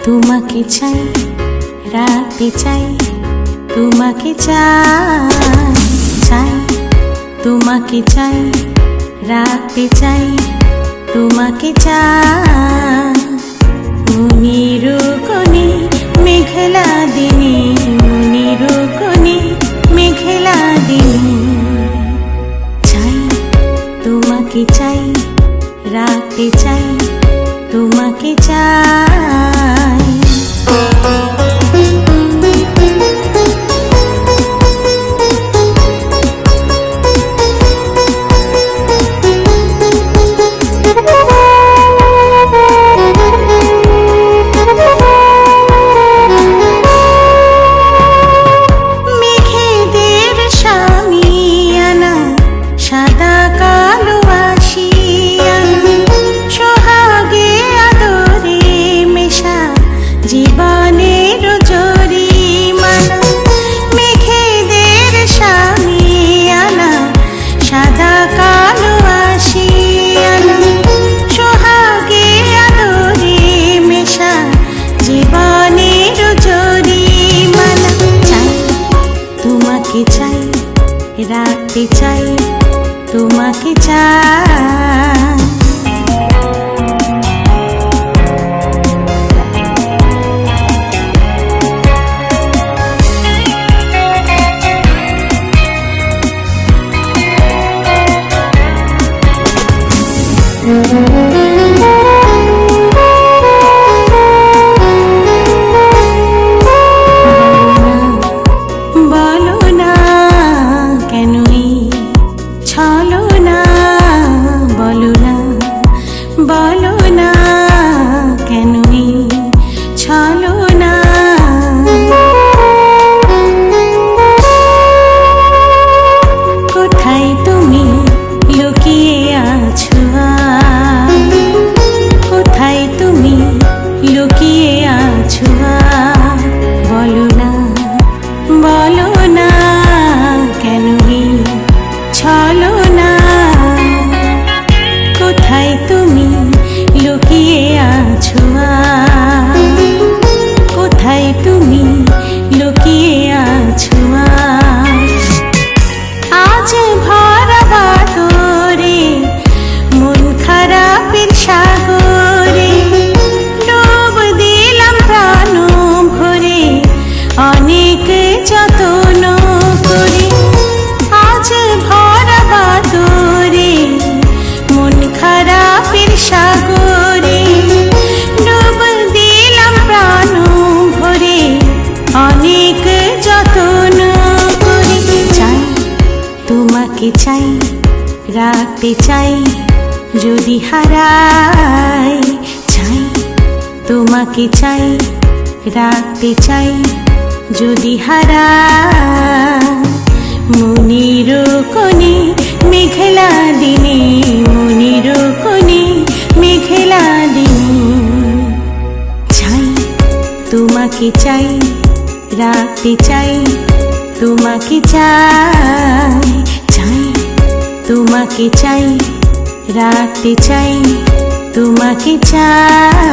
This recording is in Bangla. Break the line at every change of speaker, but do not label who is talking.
তোমাকে চাই, রাখতে চাই, তোমাকে চাই, চাই, তোমাকে চাই, রাখতে চাই, তোমাকে চাই। মনির কোণে মেঘলা দিনে, মনির কোণে মেঘলা দিনে, চাই, তোমাকে চাই, রাখতে চাই, তোমাকে চাই। মেঘেদের শামিয়ানা সাদা কালো আশিয়ানা, সোহাগে আদরে মেশা জীবনের জরিমানা। মেঘেদের শামিয়ানা সাদা কালো আশিয়ানা, সোহাগে আদরে মেশা জীবনের জরিমানা। চাই, তোমাকে চাই, রাখতে চাই, তোমাকে চাই। বলো না কেন এই ছলনা, বলো না, বলো না কেন এই ছলনা। কোথায় তুমি লুকিয়ে আছো, কোথায় তুমি লুকিয়ে আছো, বলো না, বলো না কেন এই ছলনা। কোথায় তুমি লুকিয়ে আছো, কোথায় তুমি লুকিয়ে আছো। আজ ভরা বাদরে মন খারাপের সাগরে, ডুব দিলাম প্রাণ ভরে অনেক যত্ন করে। আজ ভরা বাদরে মন খারাপের সাগরে, ডুব দিলাম প্রাণ ভরে অনেক যত্ন করে। চাই, তোমাকে চাই, রাখতে চাই, যদি হারাই। চাই, তোমাকে চাই, রাখতে চাই, যদি হারাই। মনির কোণে মেঘলা দিনে, মনির কোণে মেঘলা দিনে, চাই, তোমাকে চাই, রাখতে চাই, তোমাকে চাই। চাই, তোমাকে চাই, রাখতে চাই, তোমাকে চাই।